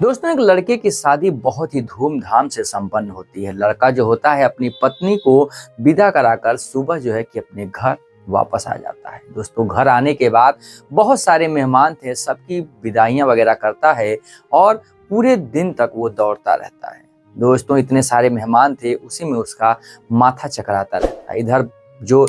दोस्तों, एक लड़के की शादी बहुत ही धूमधाम से संपन्न होती है। लड़का जो होता है अपनी पत्नी को विदा कराकर सुबह जो है कि अपने घर वापस आ जाता है। दोस्तों, घर आने के बाद बहुत सारे मेहमान थे, सबकी विदाइयां वगैरह करता है और पूरे दिन तक वो दौड़ता रहता है। दोस्तों, इतने सारे मेहमान थे, उसी में उसका माथा चकराता रहता है। इधर जो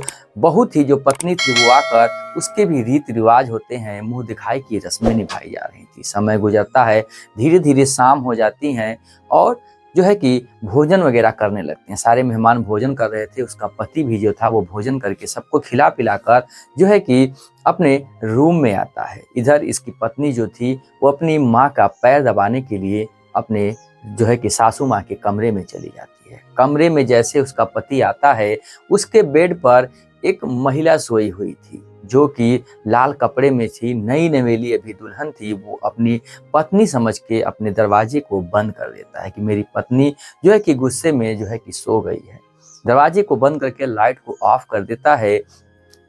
जो पत्नी थी वो आकर उसके भी रीति रिवाज होते हैं, मुंह दिखाई की रस्में निभाई जा रही थी। समय गुजरता है, धीरे धीरे शाम हो जाती है और जो है कि भोजन वगैरह करने लगते हैं। सारे मेहमान भोजन कर रहे थे, उसका पति भी जो था वो भोजन करके सबको खिला पिलाकर जो है कि अपने रूम में आता है। इधर इसकी पत्नी जो थी वो अपनी माँ का पैर दबाने के लिए अपने जो है कि सासू माँ के कमरे में चली जाती है। कमरे में जैसे उसका पति आता है, उसके बेड पर एक महिला सोई हुई थी जो कि लाल कपड़े में थी, नई नवेली अभी दुल्हन थी। वो अपनी पत्नी समझ के अपने दरवाजे को बंद कर देता है कि मेरी पत्नी जो है कि गुस्से में जो है कि सो गई है। दरवाजे को बंद करके लाइट को ऑफ कर देता है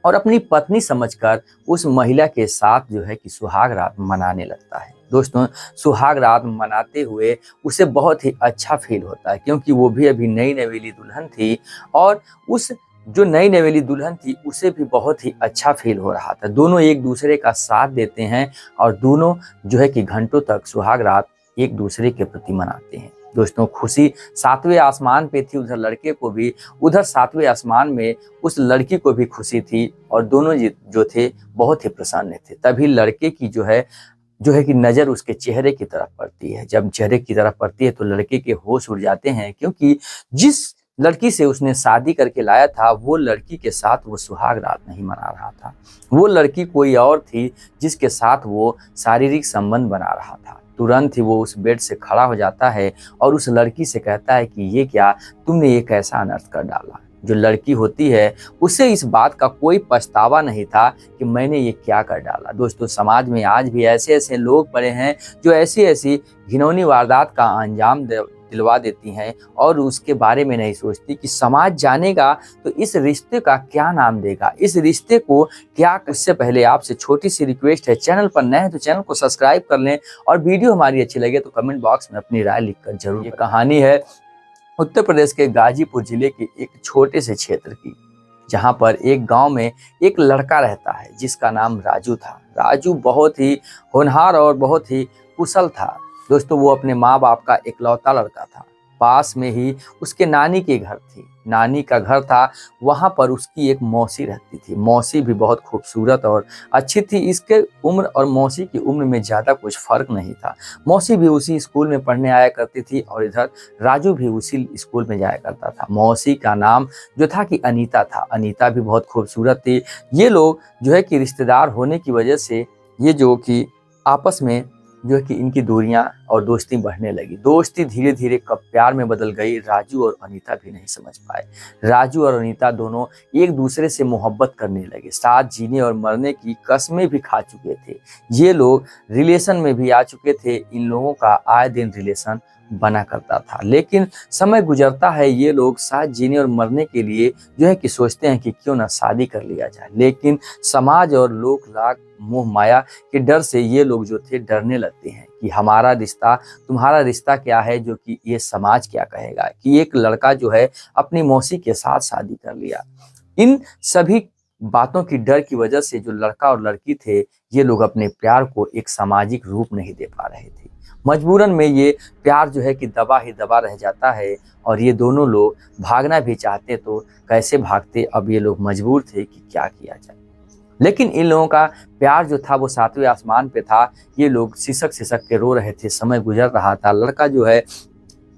और अपनी पत्नी समझकर उस महिला के साथ जो है कि सुहाग रात मनाने लगता है। दोस्तों, सुहाग रात मनाते हुए उसे बहुत ही अच्छा फील होता है, क्योंकि वो भी अभी नई नवेली दुल्हन थी और उस जो नई नवेली दुल्हन थी उसे भी बहुत ही अच्छा फील हो रहा था। दोनों एक दूसरे का साथ देते हैं और दोनों जो है कि घंटों तक सुहाग रात एक दूसरे के प्रति मनाते हैं। दोस्तों, खुशी सातवें आसमान पे थी, उधर लड़के को भी, उधर सातवें आसमान में उस लड़की को भी खुशी थी और दोनों जो थे बहुत ही प्रसन्न थे। तभी लड़के की जो है कि नजर उसके चेहरे की तरफ पड़ती है। जब चेहरे की तरफ पड़ती है तो लड़के के होश उड़ जाते हैं, क्योंकि जिस लड़की से उसने शादी करके लाया था वो लड़की के साथ वो सुहाग रात नहीं मना रहा था। वो लड़की कोई और थी जिसके साथ वो शारीरिक संबंध बना रहा था। तुरंत ही वो उस बेड से खड़ा हो जाता है और उस लड़की से कहता है कि ये क्या, तुमने ये कैसा अनर्थ कर डाला। जो लड़की होती है उसे इस बात का कोई पछतावा नहीं था कि मैंने ये क्या कर डाला। दोस्तों, समाज में आज भी ऐसे ऐसे लोग पड़े हैं जो ऐसी ऐसी घिनौनी वारदात का अंजाम दिलवा देती हैं और उसके बारे में नहीं सोचती कि समाज जानेगा तो इस रिश्ते का क्या नाम देगा, इस रिश्ते को क्या। उससे पहले आपसे छोटी सी रिक्वेस्ट है, चैनल पर नए हैं तो चैनल को सब्सक्राइब कर लें और वीडियो हमारी अच्छी लगे तो कमेंट बॉक्स में अपनी राय लिखकर जरूर। ये कहानी है उत्तर प्रदेश के गाजीपुर जिले के एक छोटे से क्षेत्र की, जहां पर एक गांव में एक लड़का रहता है जिसका नाम राजू था। राजू बहुत ही होनहार और बहुत ही कुशल था। दोस्तों, वो अपने माँ बाप का इकलौता लड़का था। पास में ही उसके नानी के घर थी, नानी का घर था, वहां पर उसकी एक मौसी रहती थी। मौसी भी बहुत खूबसूरत और अच्छी थी। इसके उम्र और मौसी की उम्र में ज़्यादा कुछ फर्क नहीं था। मौसी भी उसी स्कूल में पढ़ने आया करती थी और इधर राजू भी उसी स्कूल में जाया करता था। मौसी का नाम जो था कि अनीता था। अनीता भी बहुत खूबसूरत थी। ये लोग जो है कि रिश्तेदार होने की वजह से ये जो कि आपस में जो है कि इनकी दूरियां और दोस्ती बढ़ने लगी। दोस्ती धीरे धीरे कब प्यार में बदल गई, राजू और अनीता भी नहीं समझ पाए। राजू और अनीता दोनों एक दूसरे से मोहब्बत करने लगे, साथ जीने और मरने की कस्में भी खा चुके थे। ये लोग रिलेशन में भी आ चुके थे। इन लोगों का आए दिन रिलेशन बना करता था, लेकिन समय गुजरता है, ये लोग साथ जीने और मरने के लिए जो है कि सोचते हैं कि क्यों ना शादी कर लिया जाए। लेकिन समाज और लोक लाग मोह माया के डर से ये लोग जो थे डरने लगते हैं कि हमारा रिश्ता, तुम्हारा रिश्ता क्या है, जो कि ये समाज क्या कहेगा कि एक लड़का जो है अपनी मौसी के साथ शादी कर लिया। इन सभी बातों की डर की वजह से जो लड़का और लड़की थे ये लोग अपने प्यार को एक सामाजिक रूप नहीं दे पा रहे थे। मजबूरन में ये प्यार जो है कि दबा ही दबा रह जाता है और ये दोनों लोग भागना भी चाहते तो कैसे भागते। अब ये लोग मजबूर थे कि क्या किया जाए। लेकिन इन लोगों का प्यार जो था वो सातवें आसमान पे था। ये लोग सिसक सिसक के रो रहे थे। समय गुजर रहा था, लड़का जो है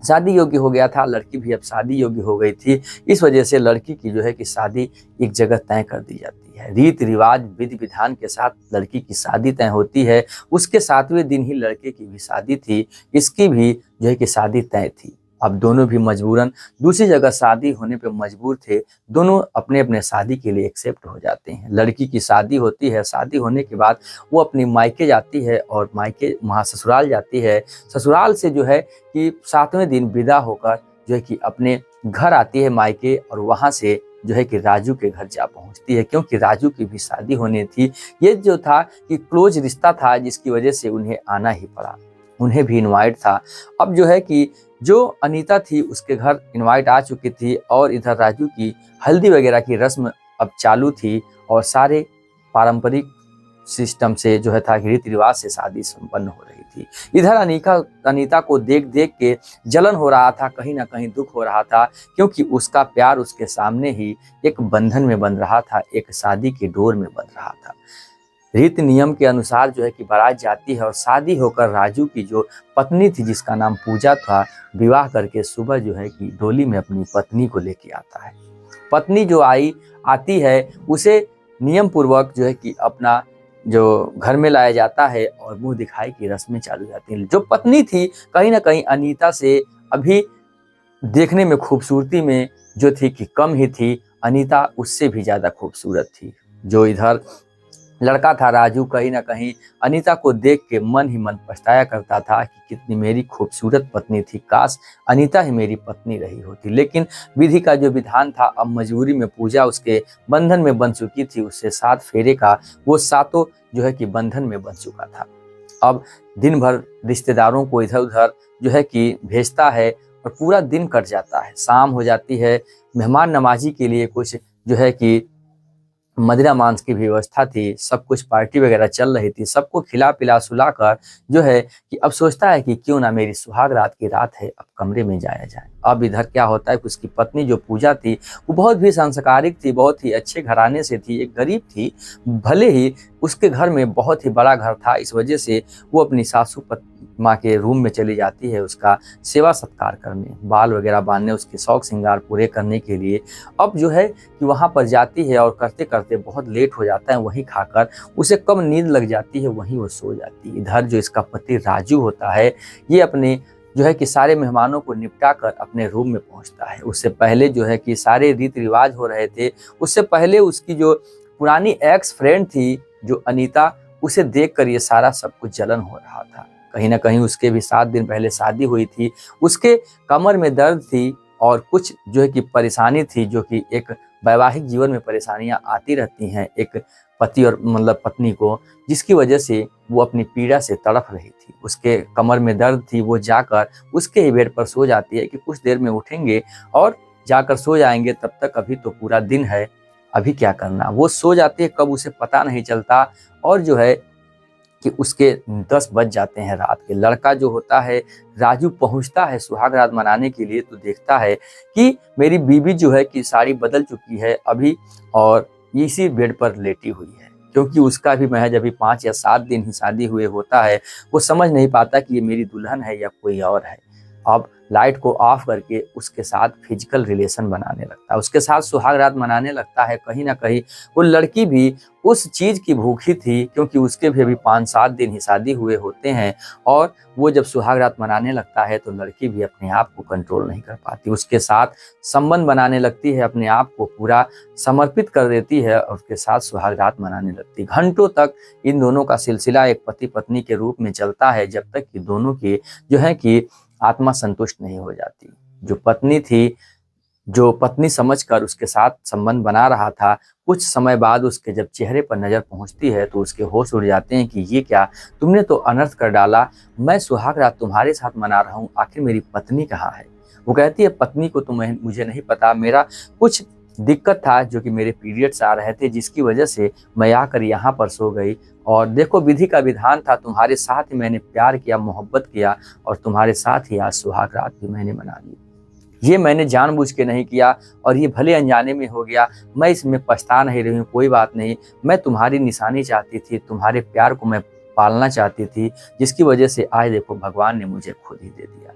शादी योग्य हो गया था, लड़की भी अब शादी योग्य हो गई थी। इस वजह से लड़की की जो है कि शादी एक जगह तय कर दी जाती है। रीति रिवाज विधि विधान के साथ लड़की की शादी तय होती है। उसके सातवें दिन ही लड़के की भी शादी थी, इसकी भी जो है कि शादी तय थी। अब दोनों भी मजबूरन दूसरी जगह शादी होने पे मजबूर थे। दोनों अपने अपने शादी के लिए एक्सेप्ट हो जाते हैं। लड़की की शादी होती है, शादी होने के बाद वो अपनी मायके जाती है और मायके वहाँ ससुराल जाती है। ससुराल से जो है कि सातवें दिन विदा होकर जो है कि अपने घर आती है मायके, और वहाँ से जो है कि राजू के घर जा पहुँचती है, क्योंकि राजू की भी शादी होनी थी। ये जो था कि क्लोज रिश्ता था जिसकी वजह से उन्हें आना ही पड़ा। उन्हें भी इनवाइट था। अब जो है कि जो अनीता थी उसके घर इनवाइट आ चुकी थी और इधर राजू की हल्दी वगैरह की रस्म अब चालू थी और सारे पारंपरिक सिस्टम से जो है था रीति रिवाज से शादी संपन्न हो रही थी। इधर अनीता को देख देख के जलन हो रहा था, कहीं ना कहीं दुख हो रहा था, क्योंकि उसका प्यार उसके सामने ही एक बंधन में बंध रहा था, एक शादी के डोर में बंध रहा था। रीति नियम के अनुसार जो है कि बारात जाती है और शादी होकर राजू की जो पत्नी थी जिसका नाम पूजा था, विवाह करके सुबह जो है कि डोली में अपनी पत्नी को लेके आता है। पत्नी जो आती है उसे नियम पूर्वक जो है कि अपना जो घर में लाया जाता है और मुंह दिखाई की रस्में चालू जाती हैं। जो पत्नी थी कहीं ना कहीं अनीता से अभी देखने में खूबसूरती में जो थी कि कम ही थी, अनीता उससे भी ज्यादा खूबसूरत थी। जो इधर लड़का था राजू, कहीं ना कहीं अनीता को देख के मन ही मन पछताया करता था कि कितनी मेरी खूबसूरत पत्नी थी, काश अनीता ही मेरी पत्नी रही होती। लेकिन विधि का जो विधान था, अब मजबूरी में पूजा उसके बंधन में बन चुकी थी, उससे 7 फेरे का वो सातों जो है कि बंधन में बन चुका था। अब दिन भर रिश्तेदारों को इधर उधर जो है कि भेजता है और पूरा दिन कट जाता है। शाम हो जाती है, मेहमान नवाजी के लिए कुछ जो है कि मदिरा मांस की व्यवस्था थी, सब कुछ पार्टी वगैरह चल रही थी, सबको खिला पिला सुला कर जो है कि अब सोचता है कि क्यों ना मेरी सुहाग रात की रात है, अब कमरे में जाया जाए। अब इधर क्या होता है कि उसकी पत्नी जो पूजा थी वो बहुत भी संस्कारिक थी, बहुत ही अच्छे घराने से थी, एक गरीब थी, भले ही उसके घर में बहुत ही बड़ा घर था, इस वजह से वो अपनी सासू माँ के रूम में चली जाती है उसका सेवा सत्कार करने, बाल वगैरह बांधने, उसके शौक श्रृंगार पूरे करने के लिए। अब जो है कि वहाँ पर जाती है और करते करते बहुत लेट हो जाता है, वहीं खाकर उसे कब नींद लग जाती है वहीं वो सो जाती है। इधर जो इसका पति राजू होता है, ये अपने जो है कि सारे मेहमानों को निपटा कर अपने रूम में पहुंचता है। उससे पहले जो है कि सारे रीति रिवाज हो रहे थे, उससे पहले उसकी जो पुरानी एक्स फ्रेंड थी जो अनीता, उसे देख कर ये सारा सब कुछ जलन हो रहा था। कहीं ना कहीं उसके भी 7 दिन पहले शादी हुई थी, उसके कमर में दर्द थी और कुछ जो है कि परेशानी थी, जो कि एक वैवाहिक जीवन में परेशानियां आती रहती हैं एक पति और मतलब पत्नी को, जिसकी वजह से वो अपनी पीड़ा से तड़प रही थी। उसके कमर में दर्द थी, वो जाकर उसके ही बेड पर सो जाती है कि कुछ देर में उठेंगे और जाकर सो जाएंगे, तब तक अभी तो पूरा दिन है, अभी क्या करना। वो सो जाती है, कब उसे पता नहीं चलता और जो है कि उसके 10 बज जाते हैं रात के। लड़का जो होता है राजू पहुंचता है सुहाग रात मनाने के लिए, तो देखता है कि मेरी बीवी जो है कि साड़ी बदल चुकी है अभी और इसी बेड पर लेटी हुई है, क्योंकि उसका भी महज अभी 5 या 7 दिन ही शादी हुए होता है। वो समझ नहीं पाता कि ये मेरी दुल्हन है या कोई और है। अब लाइट को ऑफ करके उसके साथ फिजिकल रिलेशन बनाने लगता है, उसके साथ सुहाग रात मनाने लगता है। कहीं ना कहीं वो लड़की भी उस चीज की भूखी थी, क्योंकि उसके भी अभी 5-7 दिन ही शादी हुए होते हैं और वो जब सुहाग रात मनाने लगता है तो लड़की भी अपने आप को कंट्रोल नहीं कर पाती, उसके साथ संबंध बनाने लगती है, अपने आप को पूरा समर्पित कर देती है और उसके साथ सुहाग रात मनाने लगती है। घंटों तक इन दोनों का सिलसिला एक पति पत्नी के रूप में चलता है, जब तक कि दोनों की जो है कि आत्मा संतुष्ट नहीं हो जाती। जो पत्नी थी, जो पत्नी समझकर उसके साथ संबंध बना रहा था, कुछ समय बाद उसके जब चेहरे पर नजर पहुंचती है तो उसके होश उड़ जाते हैं कि ये क्या, तुमने तो अनर्थ कर डाला, मैं सुहाग रात तुम्हारे साथ मना रहा हूँ, आखिर मेरी पत्नी कहाँ है। वो कहती है पत्नी को तो मुझे नहीं पता, मेरा कुछ दिक्कत था जो कि मेरे पीरियड्स आ रहे थे, जिसकी वजह से मैं आकर यहाँ पर सो गई और देखो विधि का विधान था, तुम्हारे साथ ही मैंने प्यार किया, मोहब्बत किया और तुम्हारे साथ ही आज सुहाग रात भी मैंने मना ली। ये मैंने जानबूझ के नहीं किया और ये भले अनजाने में हो गया, मैं इसमें पछता नहीं रही हूँ, कोई बात नहीं, मैं तुम्हारी निशानी चाहती थी, तुम्हारे प्यार को मैं पालना चाहती थी, जिसकी वजह से आज देखो भगवान ने मुझे खुद ही दे दिया।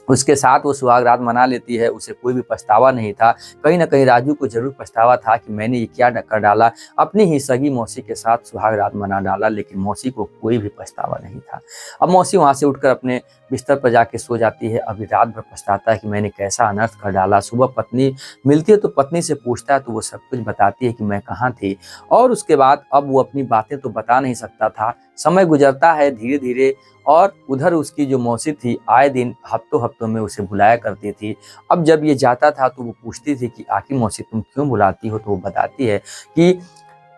उसके साथ वो सुहाग रात मना लेती है, उसे कोई भी पछतावा नहीं था। कहीं ना कहीं राजू को जरूर पछतावा था कि मैंने ये क्या कर डाला, अपनी ही सगी मौसी के साथ सुहाग रात मना डाला, लेकिन मौसी को कोई भी पछतावा नहीं था। अब मौसी वहां से उठकर अपने बिस्तर पर जाके सो जाती है। अभी रात भर पछताता है कि मैंने कैसा अनर्थ कर डाला। सुबह पत्नी मिलती है तो पत्नी से पूछता है तो वो सब कुछ बताती है कि मैं कहाँ थी, और उसके बाद अब वो अपनी बातें तो बता नहीं सकता था। समय गुजरता है धीरे धीरे और उधर उसकी जो मौसी थी आए दिन हफ्तों हफ्तों में उसे बुलाया करती थी। अब जब ये जाता था तो वो पूछती थी कि आखिर मौसी तुम क्यों बुलाती हो, तो वो बताती है कि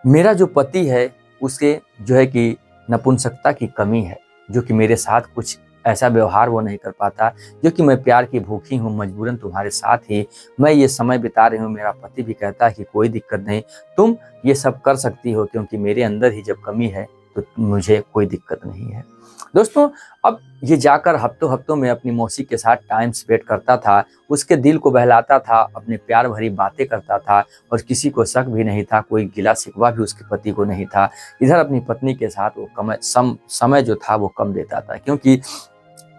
मेरा जो पति है उसके जो है कि नपुंसकता की कमी है, जो कि मेरे साथ कुछ ऐसा व्यवहार वो नहीं कर पाता, जो कि मैं प्यार की भूखी हूँ, मजबूरन तुम्हारे साथ ही मैं ये समय बिता रही हूँ। मेरा पति भी कहता है कि कोई दिक्कत नहीं, तुम ये सब कर सकती हो, क्योंकि मेरे अंदर ही जब कमी है तो मुझे कोई दिक्कत नहीं है। दोस्तों, अब ये जाकर हफ्तों हफ्तों में अपनी मौसी के साथ टाइम स्पेंड करता था, उसके दिल को बहलाता था, अपने प्यार भरी बातें करता था और किसी को शक भी नहीं था, कोई गिला शिकवा भी उसके पति को नहीं था। इधर अपनी पत्नी के साथ वो समय जो था वो कम देता था, क्योंकि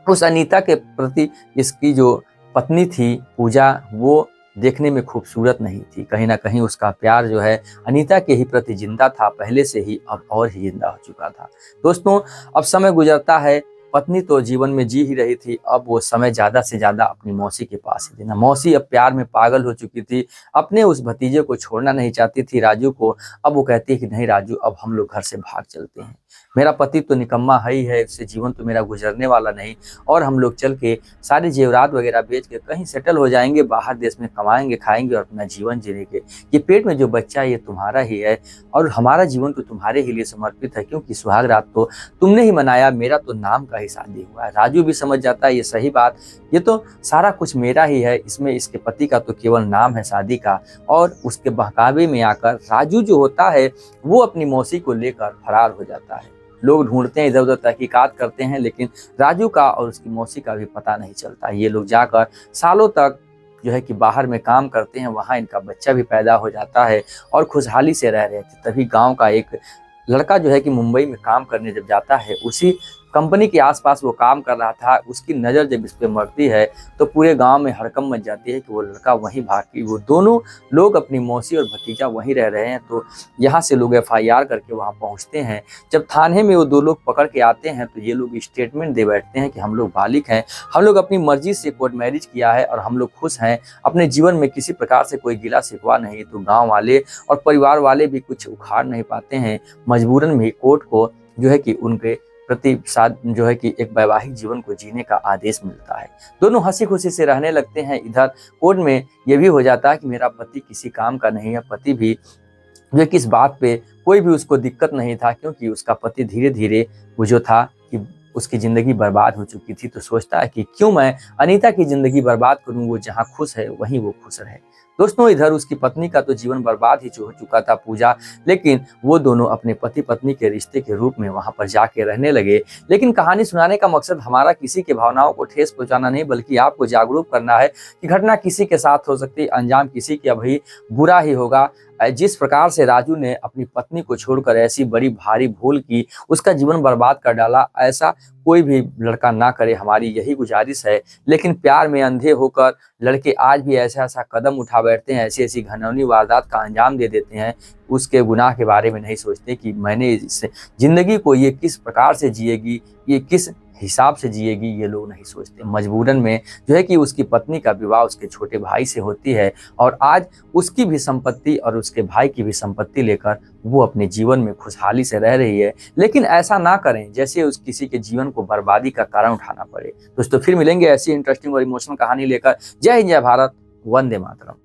उस अनीता के प्रति इसकी जो पत्नी थी पूजा, वो देखने में खूबसूरत नहीं थी। कहीं ना कहीं उसका प्यार जो है अनीता के ही प्रति जिंदा था, पहले से ही, अब और ही जिंदा हो चुका था। दोस्तों, अब समय गुजरता है, पत्नी तो जीवन में जी ही रही थी, अब वो समय ज्यादा से ज्यादा अपनी मौसी के पास ही देना। मौसी अब प्यार में पागल हो चुकी थी, अपने उस भतीजे को छोड़ना नहीं चाहती थी, राजू को। अब वो कहती है कि नहीं राजू, अब हम लोग घर से भाग चलते हैं, मेरा पति तो निकम्मा है ही है, इससे जीवन तो मेरा गुजरने वाला नहीं, और हम लोग चल के सारे जेवरात वगैरह बेच के कहीं सेटल हो जाएंगे, बाहर देश में कमाएंगे, खाएंगे और अपना जीवन जीनेंगे। ये पेट में जो बच्चा है ये तुम्हारा ही है, और हमारा जीवन तो तुम्हारे ही लिए समर्पित है, क्योंकि सुहाग रात तो तुमने ही मनाया, मेरा तो नाम का ही शादी हुआ है। राजू भी समझ जाता है ये सही बात, ये तो सारा कुछ मेरा ही है, इसमें इसके पति का तो केवल नाम है शादी का। और उसके बहकावे में आकर राजू जो होता है वो अपनी मौसी को लेकर फरार हो जाता है। लोग ढूंढते हैं, इधर उधर तहकीकात करते हैं, लेकिन राजू का और उसकी मौसी का भी पता नहीं चलता। ये लोग जाकर सालों तक जो है कि बाहर में काम करते हैं, वहाँ इनका बच्चा भी पैदा हो जाता है और खुशहाली से रह रहे थे। तभी गांव का एक लड़का जो है कि मुंबई में काम करने जब जाता है, उसी कंपनी के आसपास वो काम कर रहा था, उसकी नज़र जब इस पे मरती है तो पूरे गांव में हड़कंप मच जाती है कि वो लड़का वहीं भाग के, वो दोनों लोग अपनी मौसी और भतीजा वहीं रह रहे हैं। तो यहाँ से लोग FIR करके वहाँ पहुँचते हैं। जब थाने में वो दो लोग पकड़ के आते हैं तो ये लोग स्टेटमेंट दे बैठते हैं कि हम लोग बालिग हैं, हम लोग अपनी मर्जी से कोर्ट मैरिज किया है और हम लोग खुश हैं, अपने जीवन में किसी प्रकार से कोई गिला शिकवा नहीं। तो गाँव वाले और परिवार वाले भी कुछ उखाड़ नहीं पाते हैं, मजबूरन भी कोर्ट को जो है कि उनके प्रति साथ जो है कि एक वैवाहिक जीवन को जीने का आदेश मिलता है। दोनों हंसी खुशी से रहने लगते हैं। इधर कोर्ट में ये भी हो जाता है कि मेरा पति किसी काम का नहीं है। पति भी जो किस बात पे कोई भी उसको दिक्कत नहीं था, क्योंकि उसका पति धीरे धीरे वो जो था कि उसकी ज़िंदगी बर्बाद हो चुकी थी। तो सोचता है कि क्यों मैं अनीता की ज़िंदगी बर्बाद करूं, वो जहां खुश है वहीं वो खुश रहे। दोस्तों, इधर उसकी पत्नी का तो जीवन बर्बाद ही हो चुका था पूजा, लेकिन वो दोनों अपने पति पत्नी के रिश्ते के रूप में वहां पर जाके रहने लगे। लेकिन कहानी सुनाने का मकसद हमारा किसी के भावनाओं को ठेस पहुंचाना नहीं, बल्कि आपको जागरूक करना है कि घटना किसी के साथ हो सकती है, अंजाम किसी का भी बुरा ही होगा। जिस प्रकार से राजू ने अपनी पत्नी को छोड़कर ऐसी बड़ी भारी भूल की, उसका जीवन बर्बाद कर डाला, ऐसा कोई भी लड़का ना करे, हमारी यही गुजारिश है। लेकिन प्यार में अंधे होकर लड़के आज भी ऐसा ऐसा कदम उठा बैठते हैं, ऐसी ऐसी घिनौनी वारदात का अंजाम दे देते हैं, उसके गुनाह के बारे में नहीं सोचते कि मैंने इस जिंदगी को ये किस प्रकार से जिएगी, ये किस हिसाब से जिएगी, ये लोग नहीं सोचते। मजबूरन में जो है कि उसकी पत्नी का विवाह उसके छोटे भाई से होती है, और आज उसकी भी संपत्ति और उसके भाई की भी संपत्ति लेकर वो अपने जीवन में खुशहाली से रह रही है। लेकिन ऐसा ना करें जैसे उस किसी के जीवन को बर्बादी का कारण उठाना पड़े। दोस्तों, फिर मिलेंगे ऐसी इंटरेस्टिंग और इमोशनल कहानी लेकर। जय हिंद, जय भारत, वंदे मातरम।